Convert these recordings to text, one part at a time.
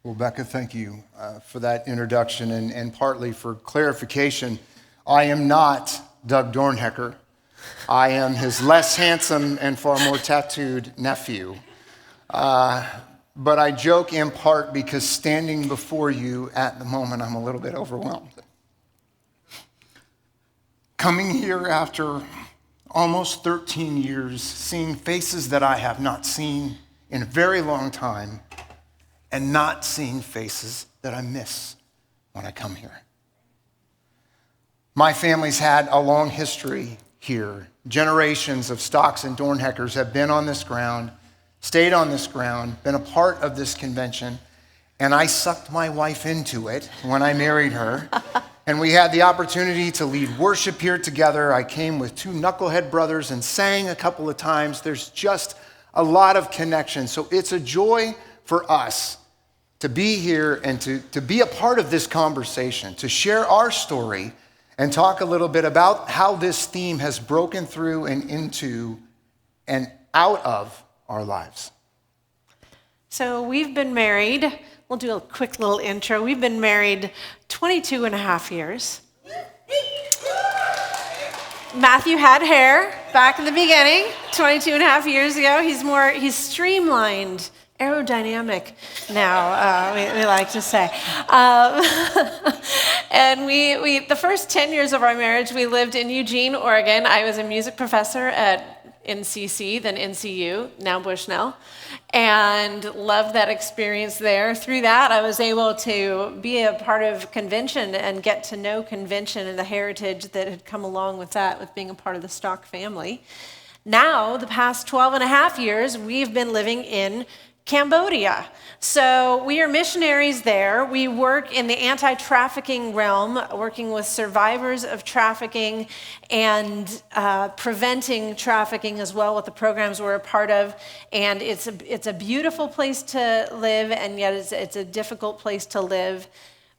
Well, Becca, thank you for that introduction and partly for clarification. I am not Doug Dornhecker. I am his less handsome and far more tattooed nephew. But I joke in part because standing before you at the moment, I'm a little bit overwhelmed. Coming here after almost 13 years, seeing faces that I have not seen in a very long time, and not seeing faces that I miss when I come here. My family's had a long history here. Generations of Stocks and Dornheckers have been on this ground, stayed on this ground, been a part of this convention, and I sucked my wife into it when I married her. And we had the opportunity to lead worship here together. I came with two knucklehead brothers and sang a couple of times. There's just a lot of connection. So it's a joy for us to be here and to be a part of this conversation, to share our story and talk a little bit about how this theme has broken through and into and out of our lives. So we've been married. We'll do a quick little intro. We've been married 22 and a half years. Matthew had hair back in the beginning, 22 and a half years ago. He's streamlined, aerodynamic now, we like to say. And we the first 10 years of our marriage, we lived in Eugene, Oregon. I was a music professor at NCC, then NCU, now Bushnell, and loved that experience there. Through that, I was able to be a part of convention and get to know convention and the heritage that had come along with that, with being a part of the Stock family. Now, the past 12 and a half years, we've been living in Cambodia. So we are missionaries there. We work in the anti-trafficking realm, working with survivors of trafficking and preventing trafficking as well with the programs we're a part of. And it's a beautiful place to live, and yet it's a difficult place to live.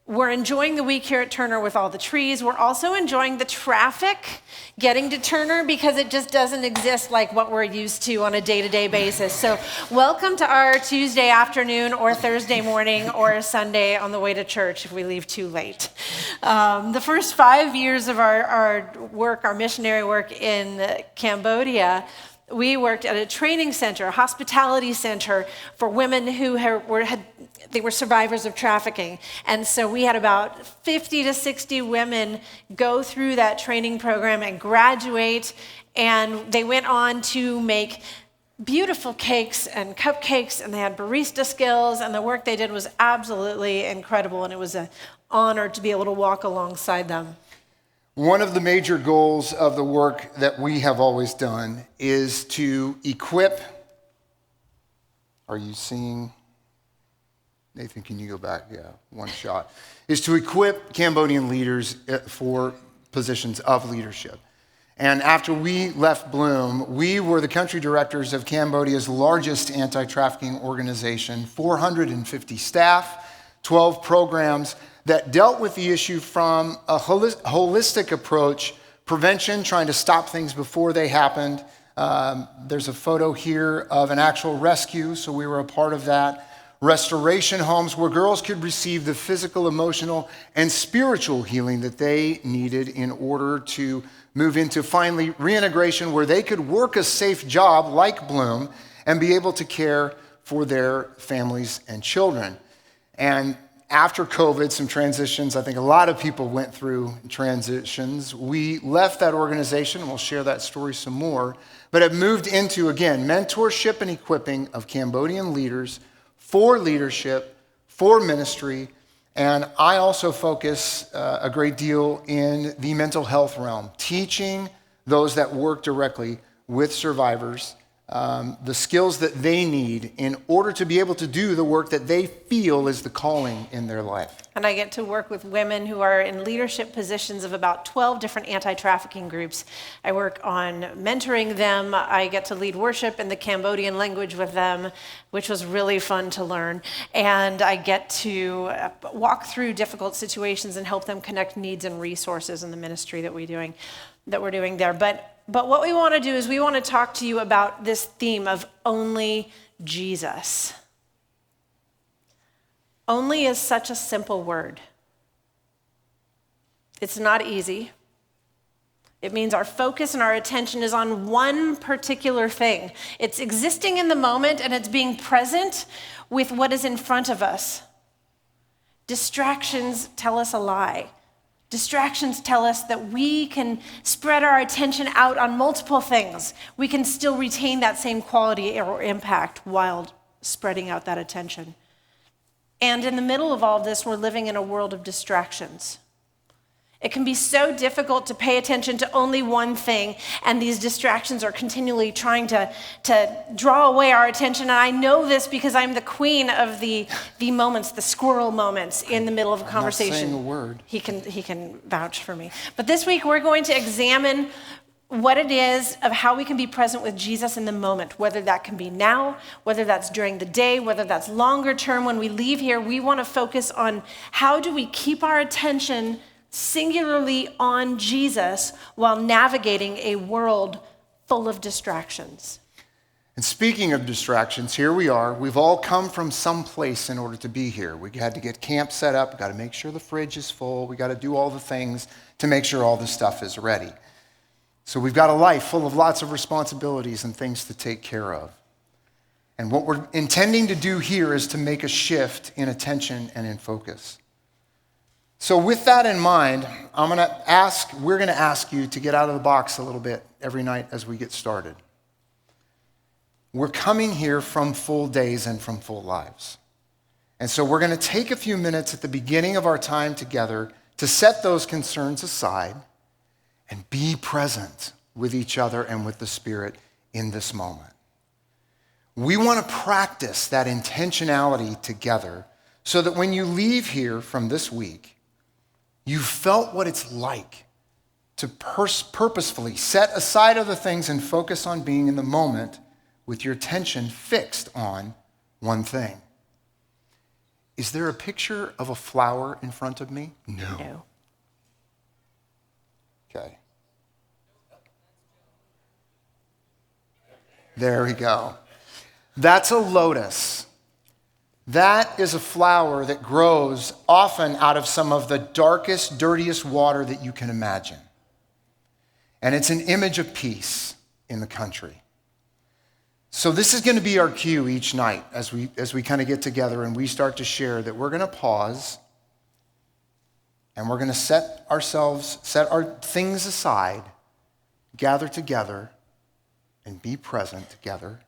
We're enjoying the week here at Turner with all the trees. We're also enjoying the traffic getting to Turner because it just doesn't exist like what we're used to on a day-to-day basis. So welcome to our Tuesday afternoon or Thursday morning or Sunday on the way to church if we leave too late. The first 5 years of our work, our missionary work in Cambodia, we worked at a training center, a hospitality center for women who they were survivors of trafficking. And so we had about 50 to 60 women go through that training program and graduate, and they went on to make beautiful cakes and cupcakes, and they had barista skills, and the work they did was absolutely incredible, and it was an honor to be able to walk alongside them. One of the major goals of the work that we have always done is to equip. Are you seeing? Nathan, can you go back? Yeah, one shot. Is to equip Cambodian leaders for positions of leadership. And after we left Bloom, we were the country directors of Cambodia's largest anti-trafficking organization, 450 staff, 12 programs that dealt with the issue from a holistic approach, prevention, trying to stop things before they happened. There's a photo here of an actual rescue, so we were a part of that. Restoration homes where girls could receive the physical, emotional, and spiritual healing that they needed in order to move into finally reintegration where they could work a safe job like Bloom and be able to care for their families and children. And after COVID, some transitions, I think a lot of people went through transitions. We left that organization, and we'll share that story some more, but have moved into, again, mentorship and equipping of Cambodian leaders for leadership, for ministry, and I also focus a great deal in the mental health realm, teaching those that work directly with survivors the skills that they need in order to be able to do the work that they feel is the calling in their life. And I get to work with women who are in leadership positions of about 12 different anti-trafficking groups. I work on mentoring them. I get to lead worship in the Cambodian language with them, which was really fun to learn. And I get to walk through difficult situations and help them connect needs and resources in the ministry that we're doing there. But what we want to do is we want to talk to you about this theme of only Jesus. only is such a simple word. It's not easy. It means our focus and our attention is on one particular thing. It's existing in the moment and it's being present with what is in front of us. Distractions tell us a lie. Distractions tell us that we can spread our attention out on multiple things. We can still retain that same quality or impact while spreading out that attention. And in the middle of all of this, we're living in a world of distractions. It can be so difficult to pay attention to only one thing, and these distractions are continually trying to draw away our attention. And I know this because I'm the queen of the moments, the squirrel moments in the middle of a conversation. I'm not saying a word. He can vouch for me. But this week we're going to examine what it is of how we can be present with Jesus in the moment, whether that can be now, whether that's during the day, whether that's longer term. When we leave here, we want to focus on how do we keep our attention singularly on Jesus while navigating a world full of distractions. And speaking of distractions, here we are. We've all come from some place in order to be here. We had to get camp set up. We got to make sure the fridge is full. We got to do all the things to make sure all the stuff is ready. So we've got a life full of lots of responsibilities and things to take care of. And what we're intending to do here is to make a shift in attention and in focus. So with that in mind, we're going to ask you to get out of the box a little bit every night as we get started. We're coming here from full days and from full lives. And so we're going to take a few minutes at the beginning of our time together to set those concerns aside and be present with each other and with the Spirit in this moment. We want to practice that intentionality together so that when you leave here from this week, you felt what it's like to purposefully set aside other things and focus on being in the moment with your attention fixed on one thing. Is there a picture of a flower in front of me? No. Okay. There we go. That's a lotus. That is a flower that grows often out of some of the darkest, dirtiest water that you can imagine. And it's an image of peace in the country. So this is going to be our cue each night as we kind of get together and we start to share that we're going to pause and we're going to set our things aside, gather together, and be present together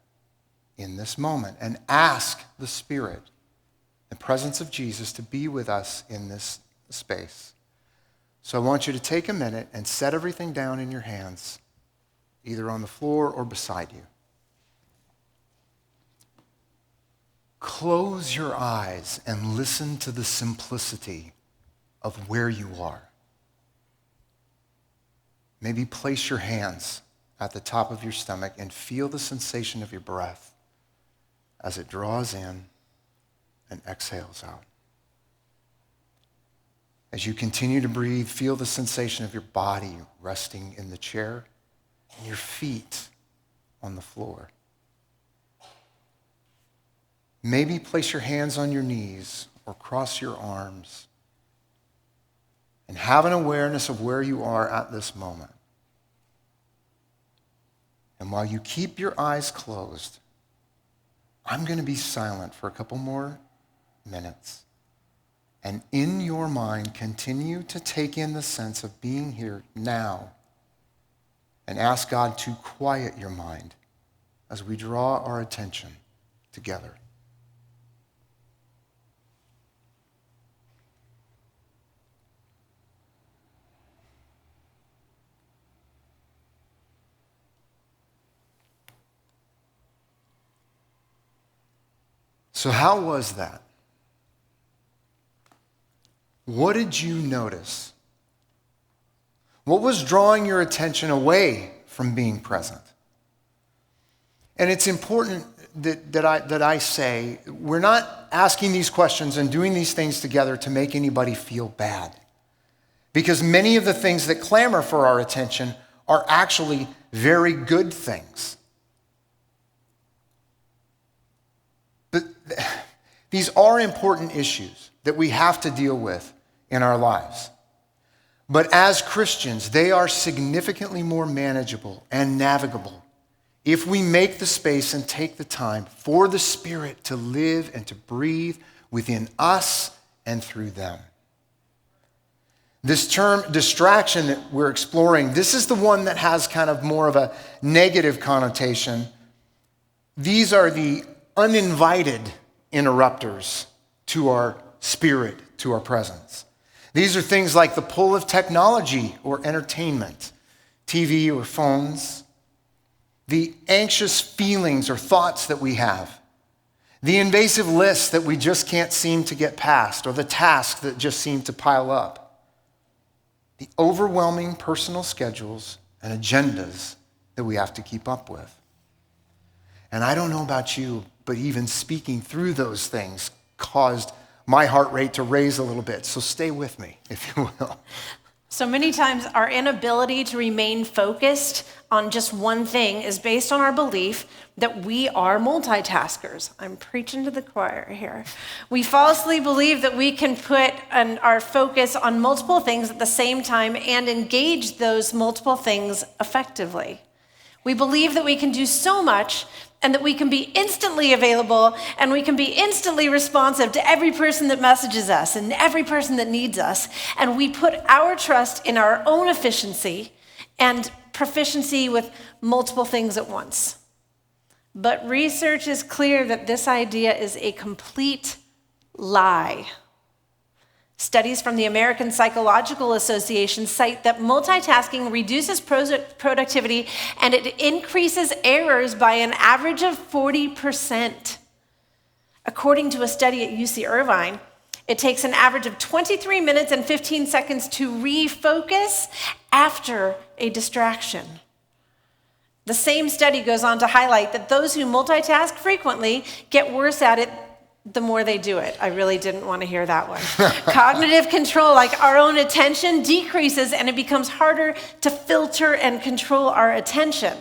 in this moment and ask the Spirit, the presence of Jesus, to be with us in this space. So I want you to take a minute and set everything down in your hands, either on the floor or beside you. Close your eyes and listen to the simplicity of where you are. Maybe place your hands at the top of your stomach and feel the sensation of your breath as it draws in and exhales out. As you continue to breathe, feel the sensation of your body resting in the chair and your feet on the floor. Maybe place your hands on your knees or cross your arms and have an awareness of where you are at this moment. And while you keep your eyes closed, I'm going to be silent for a couple more minutes. And in your mind, continue to take in the sense of being here now and ask God to quiet your mind as we draw our attention together. So how was that? What did you notice? What was drawing your attention away from being present? And it's important that I say, we're not asking these questions and doing these things together to make anybody feel bad. Because many of the things that clamor for our attention are actually very good things. But These are important issues that we have to deal with in our lives. But as Christians, they are significantly more manageable and navigable if we make the space and take the time for the Spirit to live and to breathe within us and through them. This term distraction that we're exploring, this is the one that has kind of more of a negative connotation. These are the uninvited interrupters to our spirit, to our presence. These are things like the pull of technology or entertainment, TV or phones, the anxious feelings or thoughts that we have, the invasive lists that we just can't seem to get past, or the tasks that just seem to pile up, the overwhelming personal schedules and agendas that we have to keep up with. And I don't know about you, but even speaking through those things caused my heart rate to raise a little bit. So stay with me, if you will. So many times our inability to remain focused on just one thing is based on our belief that we are multitaskers. I'm preaching to the choir here. We falsely believe that we can put our focus on multiple things at the same time and engage those multiple things effectively. We believe that we can do so much and that we can be instantly available and we can be instantly responsive to every person that messages us and every person that needs us. And we put our trust in our own efficiency and proficiency with multiple things at once. But research is clear that this idea is a complete lie. Studies from the American Psychological Association cite that multitasking reduces productivity and it increases errors by an average of 40%. According to a study at UC Irvine, it takes an average of 23 minutes and 15 seconds to refocus after a distraction. The same study goes on to highlight that those who multitask frequently get worse at it the more they do it. I really didn't want to hear that one. Cognitive control, like our own attention, decreases and it becomes harder to filter and control our attention.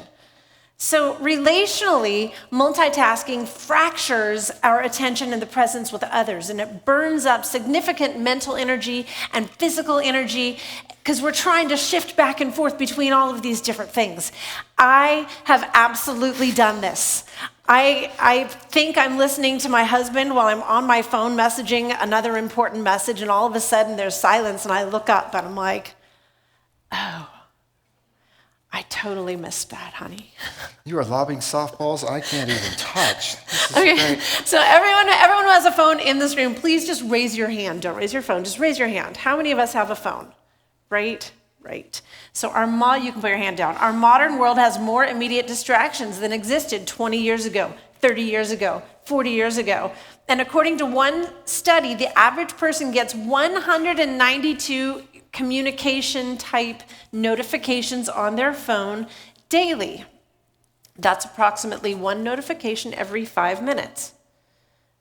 So relationally, multitasking fractures our attention and the presence with others, and it burns up significant mental energy and physical energy because we're trying to shift back and forth between all of these different things. I have absolutely done this. I think I'm listening to my husband while I'm on my phone messaging another important message, and all of a sudden there's silence, and I look up and I'm like, oh, I totally missed that, honey. You are lobbing softballs I can't even touch. This is Okay, great. so everyone who has a phone in this room, please just raise your hand. Don't raise your phone, just raise your hand. How many of us have a phone? Right. So you can put your hand down. Our modern world has more immediate distractions than existed 20 years ago, 30 years ago, 40 years ago. And according to one study, the average person gets 192 communication type notifications on their phone daily. That's approximately one notification every 5 minutes.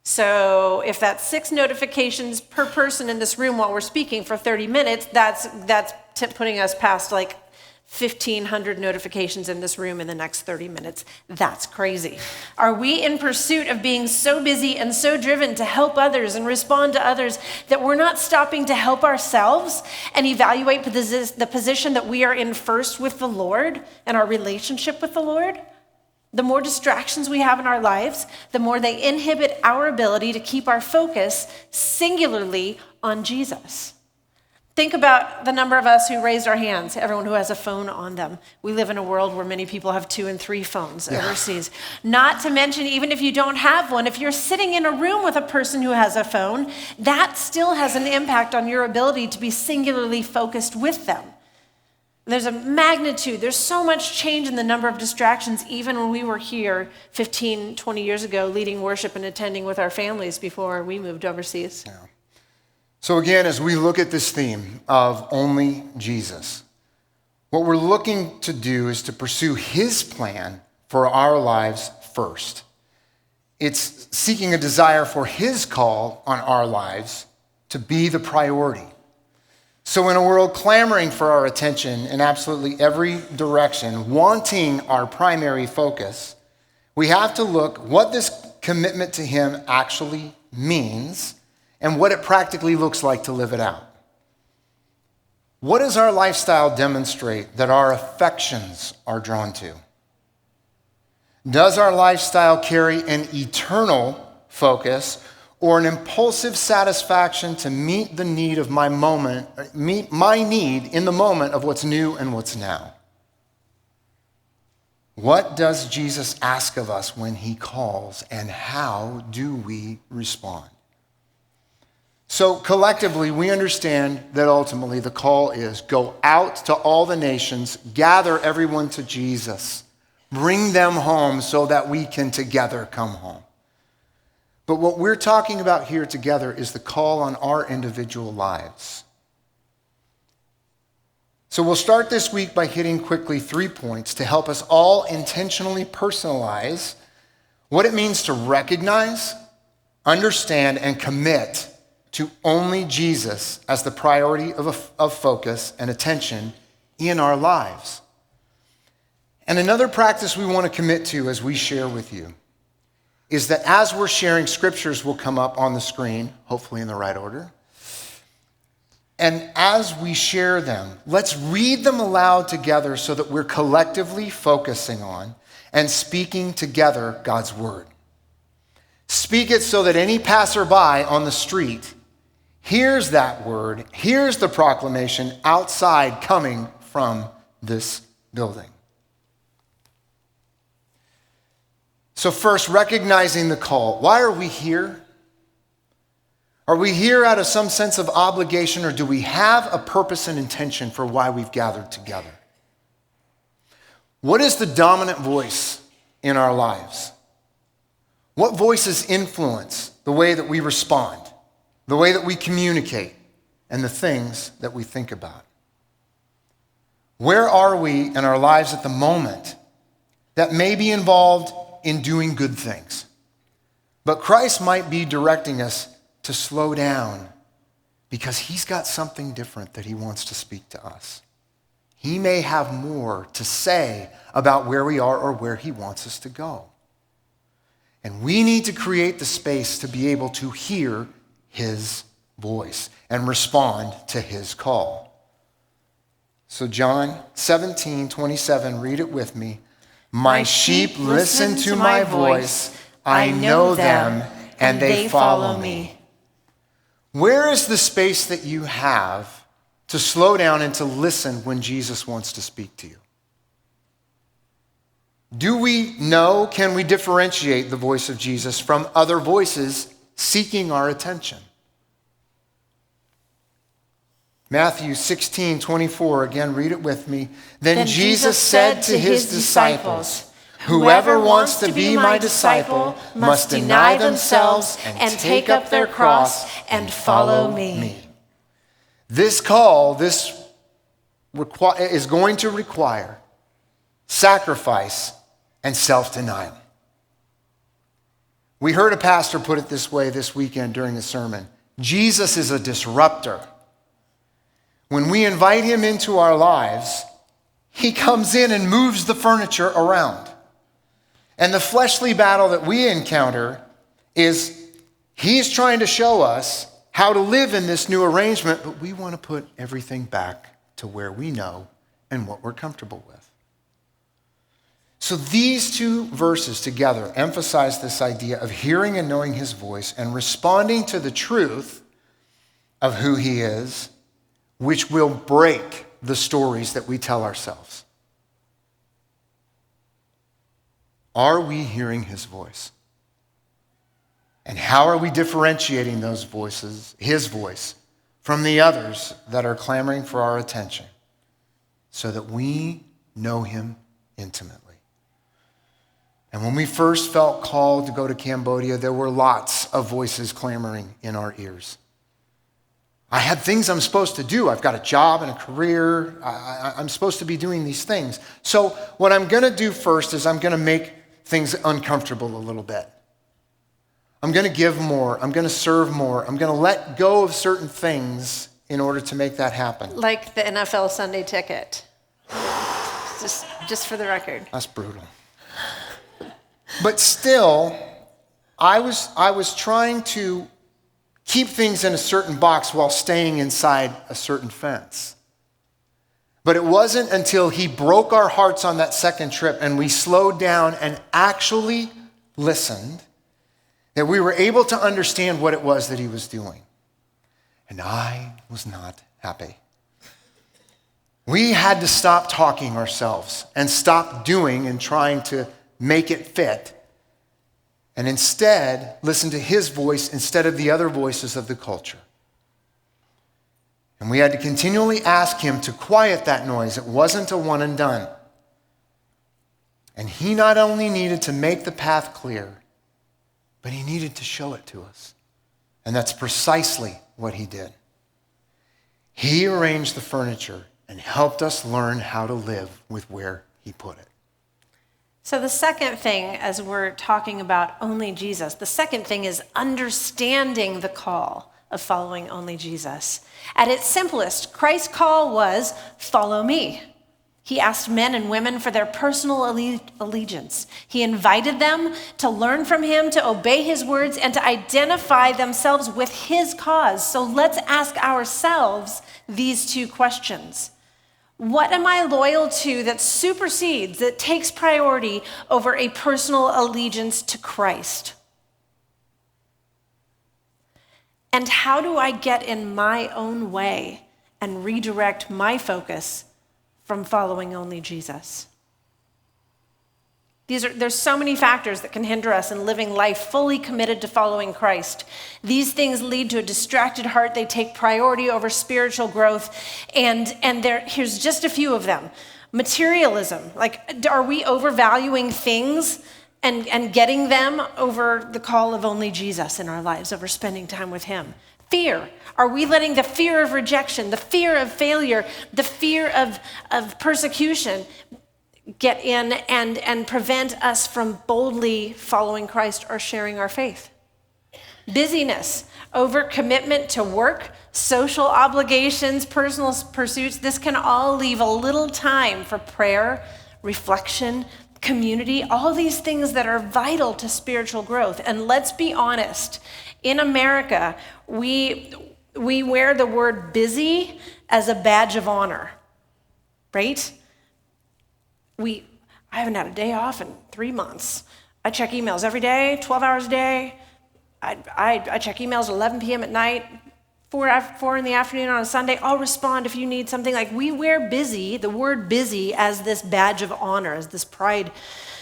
So if that's 6 notifications per person in this room while we're speaking for 30 minutes, that's putting us past like 1,500 notifications in this room in the next 30 minutes. That's crazy. Are we in pursuit of being so busy and so driven to help others and respond to others that we're not stopping to help ourselves and evaluate the position that we are in first with the Lord and our relationship with the Lord? The more distractions we have in our lives, the more they inhibit our ability to keep our focus singularly on Jesus. Think about the number of us who raised our hands, everyone who has a phone on them. We live in a world where many people have 2 and 3 phones overseas. Not to mention, even if you don't have one, if you're sitting in a room with a person who has a phone, that still has an impact on your ability to be singularly focused with them. There's a magnitude, there's so much change in the number of distractions, even when we were here 15, 20 years ago, leading worship and attending with our families before we moved overseas. Yeah. So again, as we look at this theme of only Jesus, what we're looking to do is to pursue his plan for our lives first. It's seeking a desire for his call on our lives to be the priority. So in a world clamoring for our attention in absolutely every direction, wanting our primary focus, we have to look what this commitment to him actually means and what it practically looks like to live it out. What does our lifestyle demonstrate that our affections are drawn to? Does our lifestyle carry an eternal focus or an impulsive satisfaction to meet the need of my moment, meet my need in the moment of what's new and what's now? What does Jesus ask of us when he calls, and how do we respond? So collectively, we understand that ultimately the call is go out to all the nations, gather everyone to Jesus, bring them home so that we can together come home. But what we're talking about here together is the call on our individual lives. So we'll start this week by hitting quickly 3 points to help us all intentionally personalize what it means to recognize, understand, and commit to only Jesus as the priority of focus and attention in our lives. And another practice we want to commit to as we share with you is that as we're sharing, scriptures will come up on the screen, hopefully in the right order. And as we share them, let's read them aloud together so that we're collectively focusing on and speaking together God's word. Speak it so that any passerby on the street hears that word, hears the proclamation outside coming from this building. So first, recognizing the call. Why are we here? Are we here out of some sense of obligation, or do we have a purpose and intention for why we've gathered together? What is the dominant voice in our lives? What voices influence the way that we respond, the way that we communicate, and the things that we think about? Where are we in our lives at the moment that may be involved in doing good things, but Christ might be directing us to slow down because he's got something different that he wants to speak to us? He may have more to say about where we are or where he wants us to go. And we need to create the space to be able to hear his voice and respond to his call. So John 17:27, read it with me. My sheep listen to my voice. I know them, and they follow me. Where is the space that you have to slow down and to listen when Jesus wants to speak to you? Do we know, can we differentiate the voice of Jesus from other voices seeking our attention? Matthew 16:24, again, read it with me. Then Jesus said to his disciples, whoever wants to be my disciple must deny themselves and take up their cross and follow me. This call, is going to require sacrifice and self-denial. We heard a pastor put it this way this weekend during the sermon. Jesus is a disruptor. When we invite him into our lives, he comes in and moves the furniture around. And the fleshly battle that we encounter is he's trying to show us how to live in this new arrangement, but we want to put everything back to where we know and what we're comfortable with. So these two verses together emphasize this idea of hearing and knowing his voice and responding to the truth of who he is, which will break the stories that we tell ourselves. Are we hearing his voice? And how are we differentiating those voices, his voice, from the others that are clamoring for our attention so that we know him intimately? And when we first felt called to go to Cambodia, there were lots of voices clamoring in our ears. I had things I'm supposed to do. I've got a job and a career. I'm supposed to be doing these things. So what I'm going to do first is I'm going to make things uncomfortable a little bit. I'm going to give more. I'm going to serve more. I'm going to let go of certain things in order to make that happen. Like the NFL Sunday ticket. Just for the record. That's brutal. But still, I was trying to keep things in a certain box while staying inside a certain fence. But it wasn't until he broke our hearts on that second trip and we slowed down and actually listened that we were able to understand what it was that he was doing. And I was not happy. We had to stop talking ourselves and stop doing and trying to make it fit, and instead listen to his voice instead of the other voices of the culture. And we had to continually ask him to quiet that noise. It wasn't a one and done. And he not only needed to make the path clear, but he needed to show it to us. And that's precisely what he did. He arranged the furniture and helped us learn how to live with where he put it. So the second thing, as we're talking about only Jesus, the second thing is understanding the call of following only Jesus. At its simplest, Christ's call was, follow me. He asked men and women for their personal allegiance. He invited them to learn from him, to obey his words, and to identify themselves with his cause. So let's ask ourselves these two questions. What am I loyal to that supersedes, that takes priority over a personal allegiance to Christ? And how do I get in my own way and redirect my focus from following only Jesus? There's so many factors that can hinder us in living life fully committed to following Christ. These things lead to a distracted heart. They take priority over spiritual growth. And here's just a few of them. Materialism. Like, are we overvaluing things and getting them over the call of only Jesus in our lives, over spending time with him? Fear. Are we letting the fear of rejection, the fear of failure, the fear of persecution get in and prevent us from boldly following Christ or sharing our faith? Busyness, overcommitment to work, social obligations, personal pursuits, this can all leave a little time for prayer, reflection, community, all these things that are vital to spiritual growth. And let's be honest, in America, we wear the word busy as a badge of honor, right? I haven't had a day off in 3 months. I check emails every day, 12 hours a day. I check emails at 11 p.m. at night, 4 in the afternoon on a Sunday. I'll respond if you need something. Like, we wear busy, the word busy, as this badge of honor, as this pride.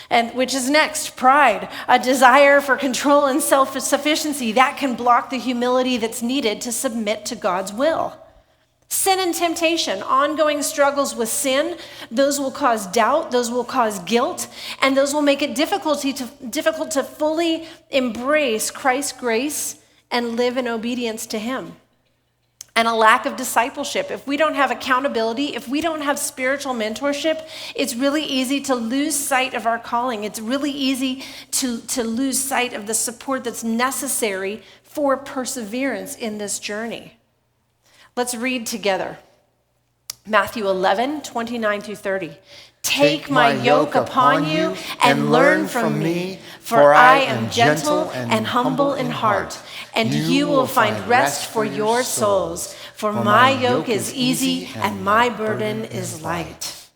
And which is next? Pride, a desire for control and self-sufficiency. That can block the humility that's needed to submit to God's will. Sin and temptation, ongoing struggles with sin, those will cause doubt, those will cause guilt, and those will make it difficult to fully embrace Christ's grace and live in obedience to him. And a lack of discipleship. If we don't have accountability, if we don't have spiritual mentorship, it's really easy to lose sight of our calling. It's really easy to lose sight of the support that's necessary for perseverance in this journey. Let's read together. Matthew 11, 29 through 30. Take my yoke upon you and learn from me, for I am gentle and humble in heart, and you will find rest for your souls. For my yoke is easy and my burden is light.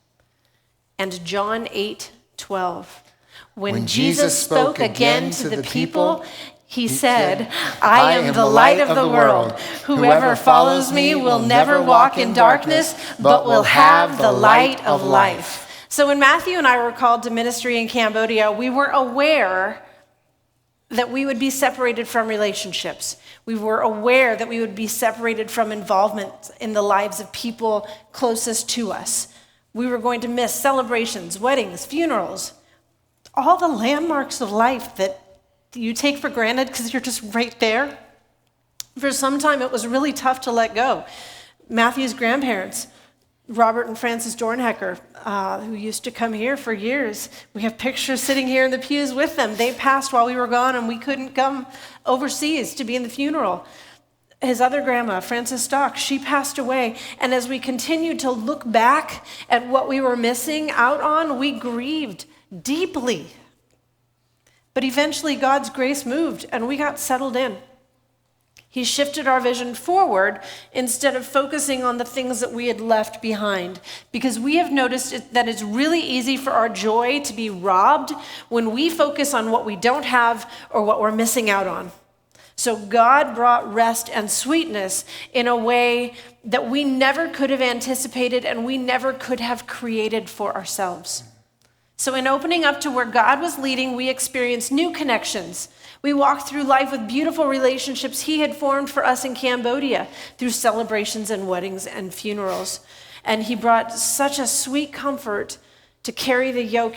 And John 8, 12. When Jesus spoke again to the people, he said, I am the light of the world. Whoever follows me will never walk in darkness, but will have the light of life. So when Matthew and I were called to ministry in Cambodia, we were aware that we would be separated from relationships. We were aware that we would be separated from involvement in the lives of people closest to us. We were going to miss celebrations, weddings, funerals, all the landmarks of life that you take for granted because you're just right there. For some time, it was really tough to let go. Matthew's grandparents, Robert and Frances Dornhecker, who used to come here for years. We have pictures sitting here in the pews with them. They passed while we were gone, and we couldn't come overseas to be in the funeral. His other grandma, Frances Stock, she passed away. And as we continued to look back at what we were missing out on, we grieved deeply. But But eventually God's grace moved and we got settled in. He shifted our vision forward instead of focusing on the things that we had left behind, because we have noticed that it's really easy for our joy to be robbed when we focus on what we don't have or what we're missing out on. So God brought rest and sweetness in a way that we never could have anticipated and we never could have created for ourselves. So in opening up to where God was leading, we experienced new connections. We walked through life with beautiful relationships He had formed for us in Cambodia through celebrations and weddings and funerals. And He brought such a sweet comfort to carry the yoke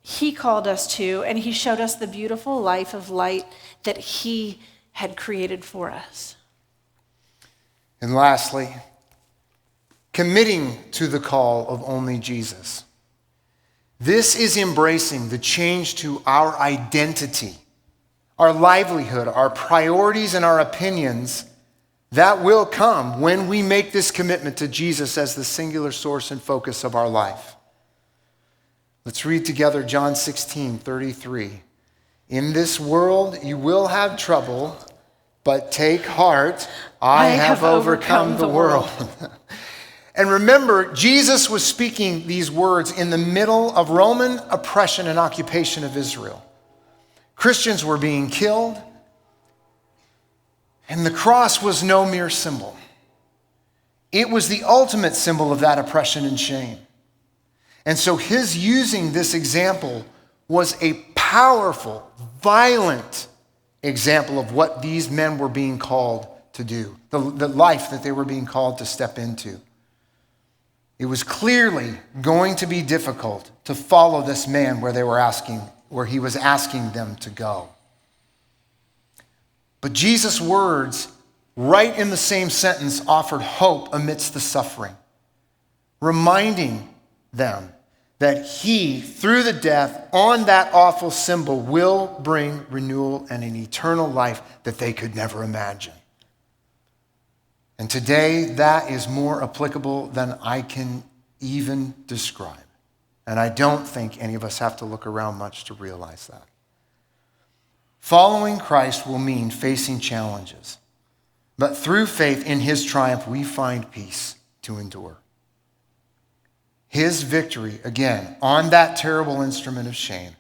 He called us to, and He showed us the beautiful life of light that He had created for us. And lastly, committing to the call of only Jesus. This is embracing the change to our identity, our livelihood, our priorities, and our opinions that will come when we make this commitment to Jesus as the singular source and focus of our life. Let's read together John 16:33. In this world you will have trouble, but take heart, I have overcome the world. And remember, Jesus was speaking these words in the middle of Roman oppression and occupation of Israel. Christians were being killed, and the cross was no mere symbol. It was the ultimate symbol of that oppression and shame. And so His using this example was a powerful, violent example of what these men were being called to do, the life that they were being called to step into. It was clearly going to be difficult to follow this man where he was asking them to go. But Jesus' words, right in the same sentence, offered hope amidst the suffering, reminding them that He, through the death on that awful symbol, will bring renewal and an eternal life that they could never imagine. And today, that is more applicable than I can even describe. And I don't think any of us have to look around much to realize that. Following Christ will mean facing challenges. But through faith in His triumph, we find peace to endure. His victory, again, on that terrible instrument of shame,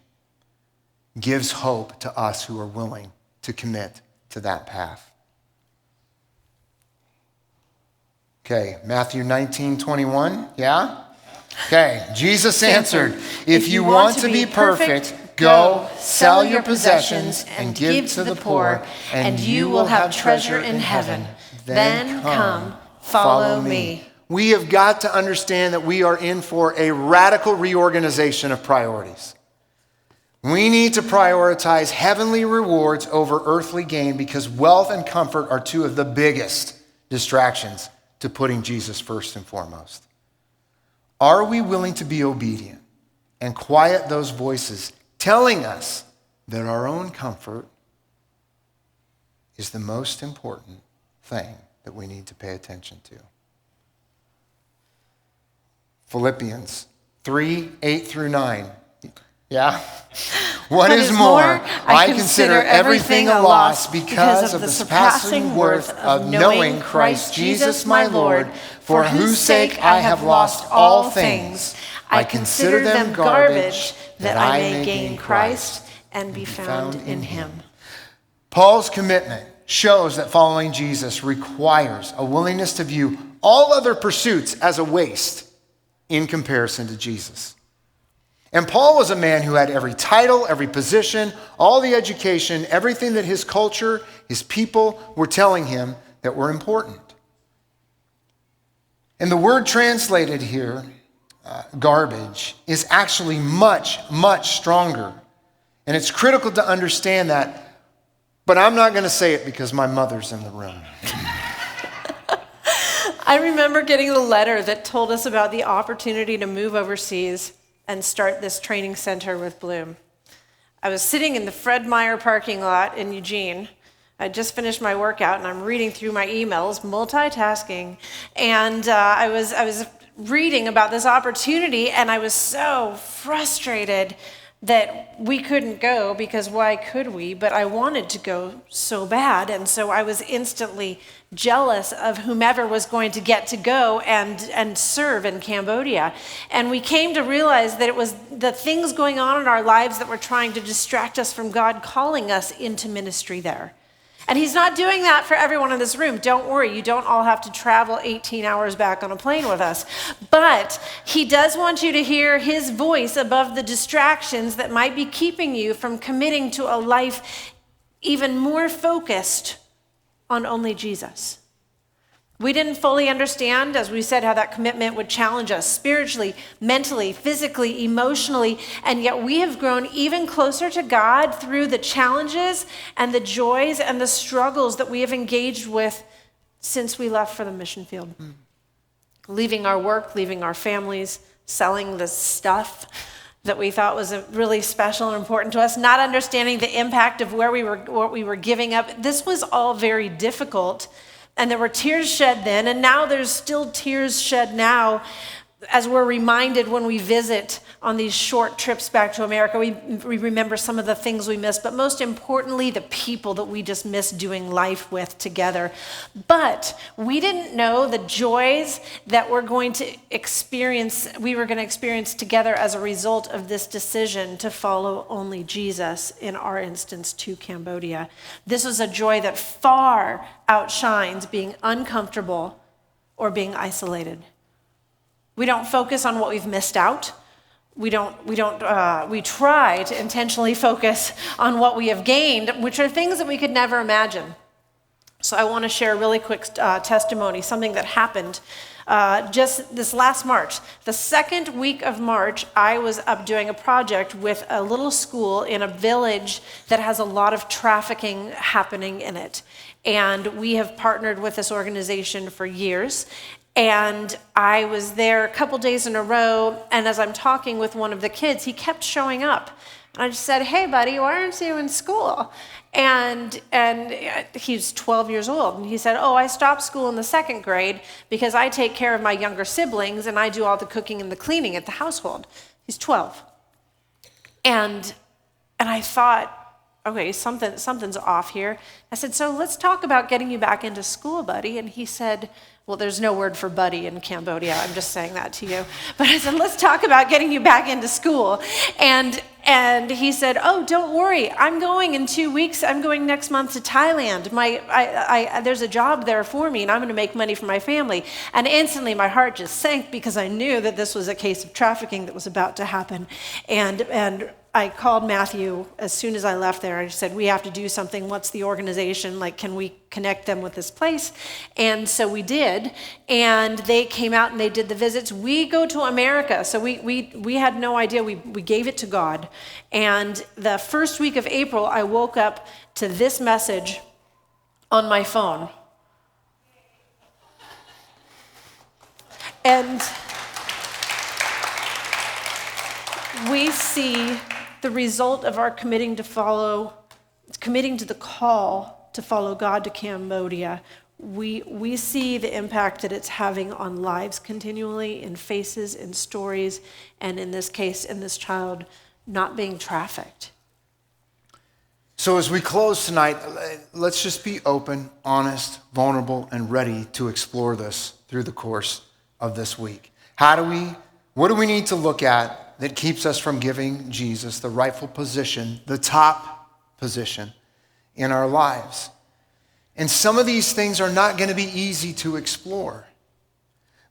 gives hope to us who are willing to commit to that path. Okay, Matthew 19:21, yeah? Okay, Jesus answered, if you want to be perfect, go, sell your possessions and give to the poor, and you will have treasure in heaven. Then come, follow me. We have got to understand that we are in for a radical reorganization of priorities. We need to prioritize heavenly rewards over earthly gain because wealth and comfort are two of the biggest distractions to putting Jesus first and foremost. Are we willing to be obedient and quiet those voices telling us that our own comfort is the most important thing that we need to pay attention to? Philippians 3:8-9. Yeah? What is more, I consider everything a loss because of the surpassing worth of knowing Christ Jesus my Lord, for whose sake I have lost all things. I consider them garbage that I may gain Christ and be found in Him. Paul's commitment shows that following Jesus requires a willingness to view all other pursuits as a waste in comparison to Jesus. And Paul was a man who had every title, every position, all the education, everything that his culture, his people were telling him that were important. And the word translated here, garbage, is actually much, much stronger. And it's critical to understand that, but I'm not going to say it because my mother's in the room. I remember getting the letter that told us about the opportunity to move overseas and start this training center with Bloom. I was sitting in the Fred Meyer parking lot in Eugene. I just finished my workout and I'm reading through my emails, multitasking, and I was reading about this opportunity and I was so frustrated that we couldn't go because why could we? But I wanted to go so bad. And so I was instantly jealous of whomever was going to get to go and serve in Cambodia. And we came to realize that it was the things going on in our lives that were trying to distract us from God calling us into ministry there. And he's not doing that for everyone in this room. Don't worry, you don't all have to travel 18 hours back on a plane with us. But he does want you to hear his voice above the distractions that might be keeping you from committing to a life even more focused on only Jesus. We didn't fully understand, as we said, how that commitment would challenge us spiritually, mentally, physically, emotionally, and yet we have grown even closer to God through the challenges and the joys and the struggles that we have engaged with since we left for the mission field. Leaving our work, leaving our families, selling the stuff that we thought was really special and important to us, not understanding the impact of what we were giving up. This was all very difficult. And there were tears shed then, and now there's still tears shed now as we're reminded when we visit on these short trips back to America. We remember some of the things we missed, but most importantly, the people that we just missed doing life with together. But we didn't know the joys that we were going to experience together as a result of this decision to follow only Jesus, in our instance, to Cambodia. This was a joy that far outshines being uncomfortable or being isolated. We don't focus on what we've missed out. We try to intentionally focus on what we have gained, which are things that we could never imagine. So I want to share a really quick testimony, something that happened just this last March. The second week of March, I was up doing a project with a little school in a village that has a lot of trafficking happening in it. And we have partnered with this organization for years. And I was there a couple days in a row, and as I'm talking with one of the kids, he kept showing up. And I just said, "Hey, buddy, why aren't you in school?" And he's 12 years old. And he said, "Oh, I stopped school in the second grade because I take care of my younger siblings, and I do all the cooking and the cleaning at the household." He's 12. And I thought, okay, something's off here. I said, "So let's talk about getting you back into school, buddy." And he said, well, there's no word for buddy in Cambodia. I'm just saying that to you. But I said, let's talk about getting you back into school. And he said, "Oh, don't worry. I'm going in 2 weeks. I'm going next month to Thailand. There's a job there for me, and I'm going to make money for my family." And instantly my heart just sank because I knew that this was a case of trafficking that was about to happen. And I called Matthew as soon as I left there. I said, "We have to do something. What's the organization? Like, can we connect them with this place?" And so we did. And they came out and they did the visits. We go to America. So we had no idea. We gave it to God. And the first week of April, I woke up to this message on my phone. And we see the result of our committing to the call to follow God to Cambodia. We see the impact that it's having on lives continually, in faces, in stories, and in this case, in this child not being trafficked. So as we close tonight, let's just be open, honest, vulnerable, and ready to explore this through the course of this week. What do we need to look at that keeps us from giving Jesus the rightful position, the top position in our lives? And some of these things are not going to be easy to explore.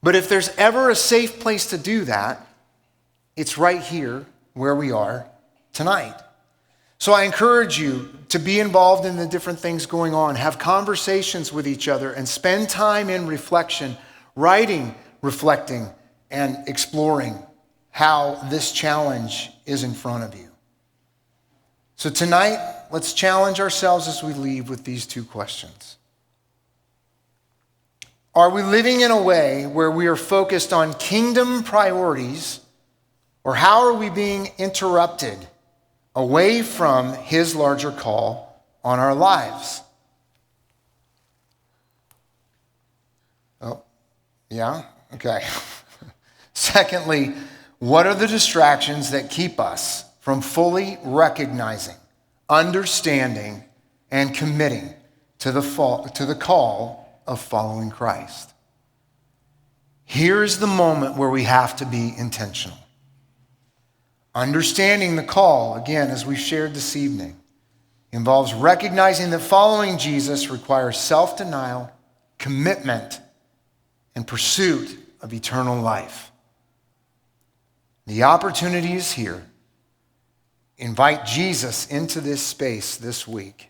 But if there's ever a safe place to do that, it's right here where we are tonight. So I encourage you to be involved in the different things going on, have conversations with each other, and spend time in reflection, writing, reflecting, and exploring how this challenge is in front of you. So tonight, let's challenge ourselves as we leave with these two questions. Are we living in a way where we are focused on kingdom priorities, or how are we being interrupted away from his larger call on our lives? Oh, yeah? Okay. Secondly, what are the distractions that keep us from fully recognizing, understanding, and committing to the call of following Christ. Here's the moment where we have to be intentional. Understanding the call, again, as we shared this evening, involves recognizing that following Jesus requires self-denial, commitment, and pursuit of eternal life. The opportunity is here. Invite Jesus into this space this week.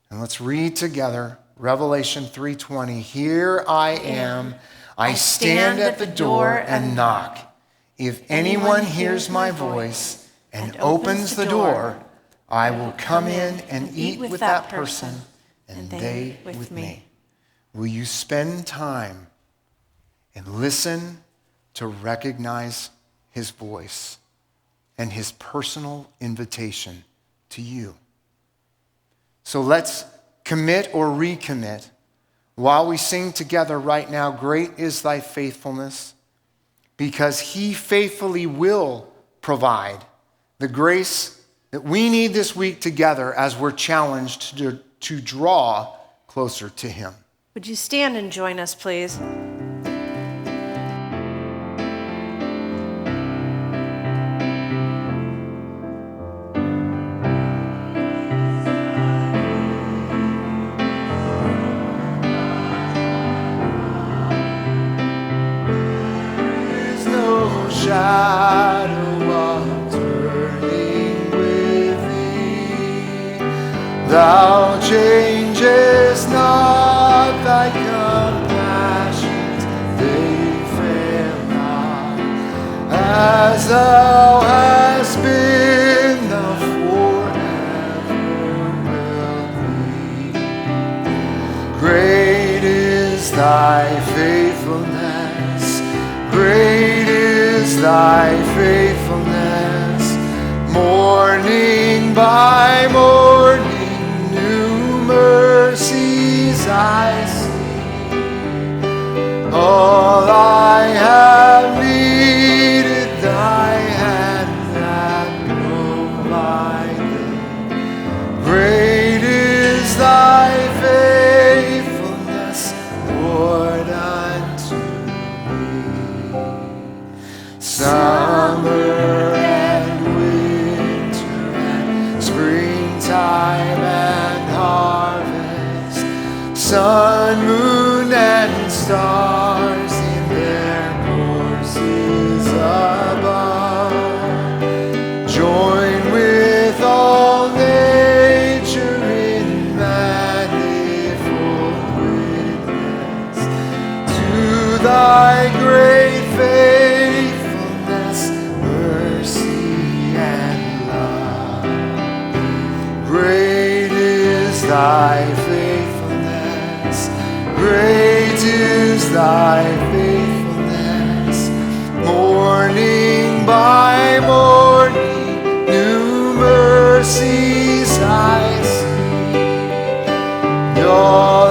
And let's read together Revelation 3:20. Here I am. I stand at the door and knock. If anyone hears my voice and opens the door, I will come in and eat with that person and they with me. Will you spend time and listen to recognize his voice and his personal invitation to you? So let's commit or recommit while we sing together right now, Great is Thy Faithfulness, because he faithfully will provide the grace that we need this week together as we're challenged to draw closer to him. Would you stand and join us, please? Shadow of turning with thee, thou changest not, thy compassions, they fail not. As thou hast been, thou forever wilt be. Great is thy faithfulness, great is thy faithfulness. Morning by morning, new mercies I see. All I have needed, thy hand hath provided. Great is thy faithfulness, Lord, unto summer and winter and springtime and harvest, sun, moon, and stars in their courses above, join with all nature in manifold witness to thy great faith, thy faithfulness, great is thy faithfulness. Morning by morning, new mercies I see. And all I